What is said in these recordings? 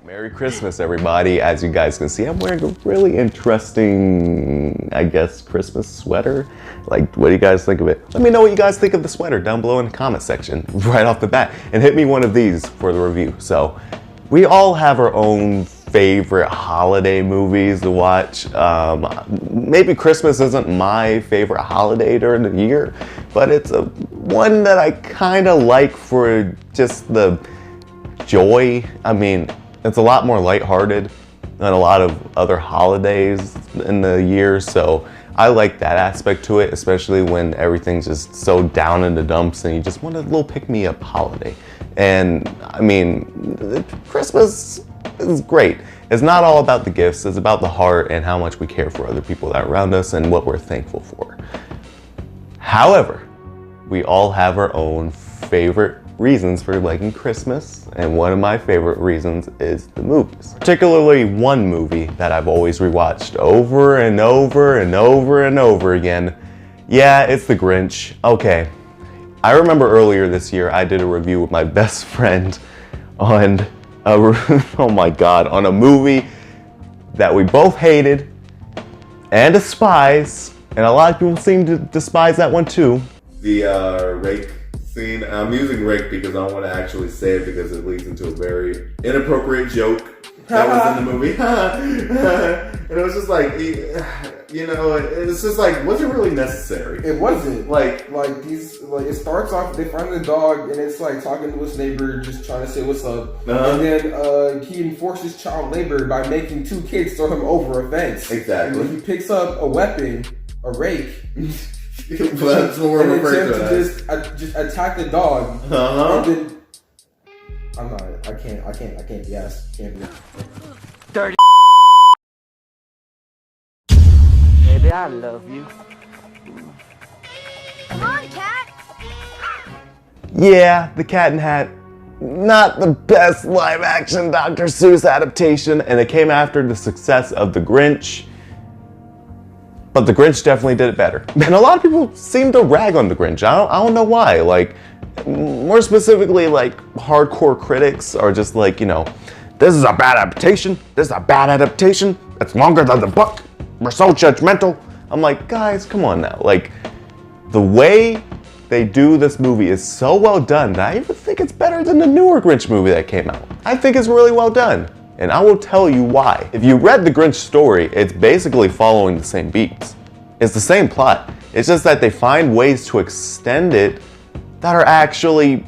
Merry Christmas, everybody. As you guys can see, I'm wearing a really interesting, I guess, Christmas sweater. Like, what do you guys think of it? Let me know what you guys think of the sweater down below in the comment section right off the bat. And hit me one of these for the review. So, we all have our own favorite holiday movies to watch. Maybe Christmas isn't my favorite holiday during the year, but it's one that I kind of like for just the joy. I mean, it's a lot more lighthearted than a lot of other holidays in the year, so I like that aspect to it, especially when everything's just so down in the dumps and you just want a little pick-me-up holiday. And I mean, Christmas is great. It's not all about the gifts, it's about the heart and how much we care for other people that are around us and what we're thankful for. However, we all have our own favorite reasons for liking Christmas, and one of my favorite reasons is the movies. Particularly one movie that I've always rewatched over and over and over and over again. Yeah, it's The Grinch. Okay, I remember earlier this year I did a review with my best friend on oh my god, on a movie that we both hated and despise, and a lot of people seem to despise that one too. The rake scene. I'm using rake because I don't want to actually say it because it leads into a very inappropriate joke that was in the movie. And it was just like, you know, it's just like, was it really necessary? It wasn't. Like it starts off, they find the dog and it's like talking to his neighbor, just trying to say what's up. And then he enforces child labor by making two kids throw him over a fence. Exactly. And then he picks up a weapon, a rake. That's what we're referring to just attack the dog. And then I can't be asked. Can't be. Dirty. Baby, I love you. Come on, cat. Yeah, The Cat in Hat. Not the best live action Dr. Seuss adaptation, and it came after the success of The Grinch. But The Grinch definitely did it better. And a lot of people seem to rag on The Grinch. I don't know why. Like, more specifically, like, hardcore critics are just like, you know, this is a bad adaptation. This is a bad adaptation. It's longer than the book. We're so judgmental. I'm like, guys, come on now. Like, the way they do this movie is so well done that I even think it's better than the newer Grinch movie that came out. I think it's really well done. And I will tell you why. If you read the Grinch story, it's basically following the same beats. It's the same plot. It's just that they find ways to extend it that are actually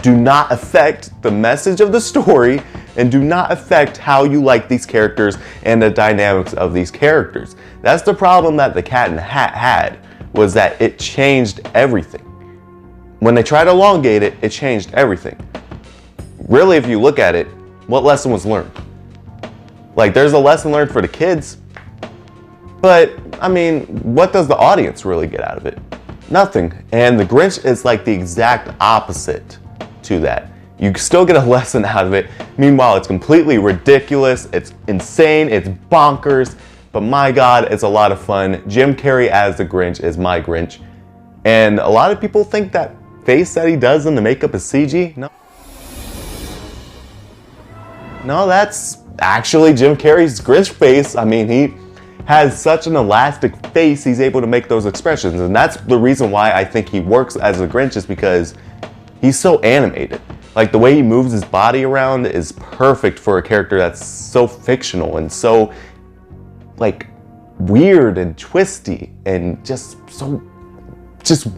do not affect the message of the story and do not affect how you like these characters and the dynamics of these characters. That's the problem that The Cat in the Hat had, was that it changed everything. When they tried to elongate it, it changed everything. Really, if you look at it, what lesson was learned? Like, there's a lesson learned for the kids, but I mean, what does the audience really get out of it? Nothing. And The Grinch is like the exact opposite to that. You still get a lesson out of it. Meanwhile, it's completely ridiculous, it's insane, it's bonkers, but my god, it's a lot of fun. Jim Carrey as the Grinch is my Grinch. And a lot of people think that face that he does in the makeup is CG. No, that's actually Jim Carrey's Grinch face. I mean, he has such an elastic face, he's able to make those expressions. And that's the reason why I think he works as a Grinch, is because he's so animated. Like, the way he moves his body around is perfect for a character that's so fictional and so, like, weird and twisty and just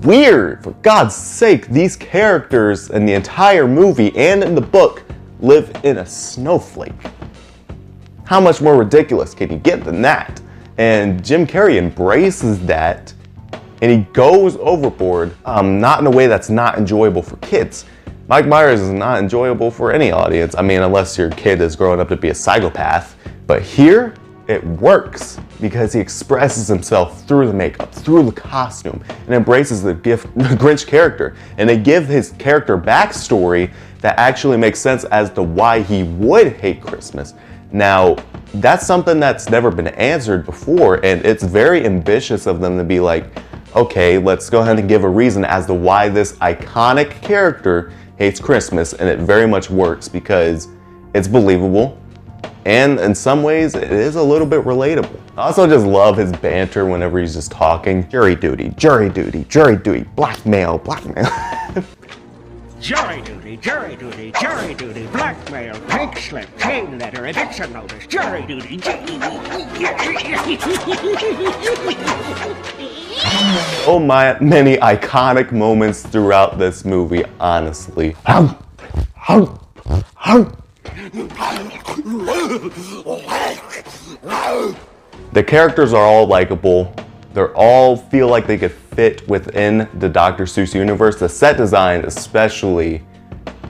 weird. For God's sake, these characters in the entire movie and in the book live in a snowflake. How much more ridiculous can you get than that? And Jim Carrey embraces that, and he goes overboard, not in a way that's not enjoyable for kids. Mike Myers is not enjoyable for any audience. I mean, unless your kid is growing up to be a psychopath. But here, it works because he expresses himself through the makeup, through the costume, and embraces the Grinch character. And they give his character backstory that actually makes sense as to why he would hate Christmas. Now, that's something that's never been answered before, and it's very ambitious of them to be like, okay, let's go ahead and give a reason as to why this iconic character hates Christmas, and it very much works because it's believable. And in some ways, it is a little bit relatable. I also just love his banter whenever he's just talking. Jury duty, blackmail. Jury duty, blackmail, pink slip, chain letter, eviction notice, jury duty. So many iconic moments throughout this movie, honestly. The characters are all likable. They all feel like they could fit within the Dr. Seuss universe. The set design, especially,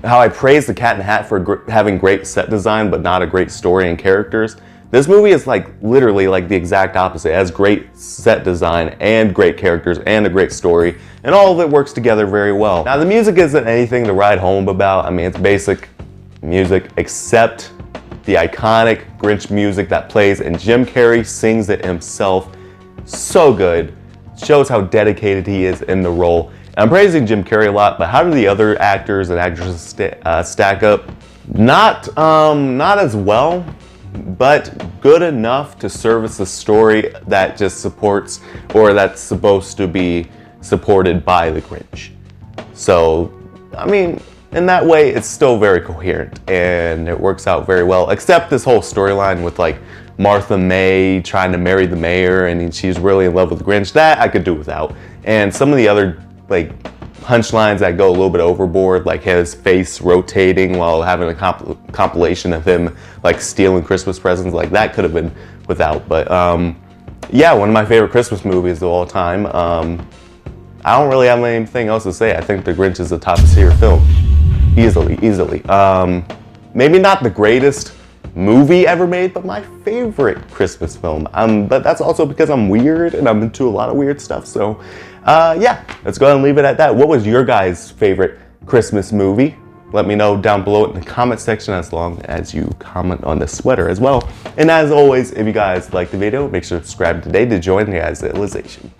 how I praise the Cat in the Hat for having great set design, but not a great story and characters. This movie is like literally like the exact opposite. It has great set design and great characters and a great story, and all of it works together very well. Now, the music isn't anything to write home about. I mean, it's basic music, except the iconic Grinch music that plays, and Jim Carrey sings it himself. So good. Shows how dedicated he is in the role. And I'm praising Jim Carrey a lot, but how do the other actors and actresses stack up? Not as well, but good enough to service a story that just supports, or that's supposed to be supported by the Grinch. So, I mean, in that way, it's still very coherent and it works out very well, except this whole storyline with like Martha May trying to marry the mayor and she's really in love with the Grinch. That I could do without. And some of the other like punchlines that go a little bit overboard, like his face rotating while having a compilation of him like stealing Christmas presents, like that could have been without. But yeah, one of my favorite Christmas movies of all time. I don't really have anything else to say. I think The Grinch is a top tier film. Easily. Maybe not the greatest movie ever made, but my favorite Christmas film. But that's also because I'm weird and I'm into a lot of weird stuff. So yeah, let's go ahead and leave it at that. What was your guys' favorite Christmas movie? Let me know down below in the comment section, as long as you comment on the sweater as well. And as always, if you guys liked the video, make sure to subscribe today to join the Guys Civilization.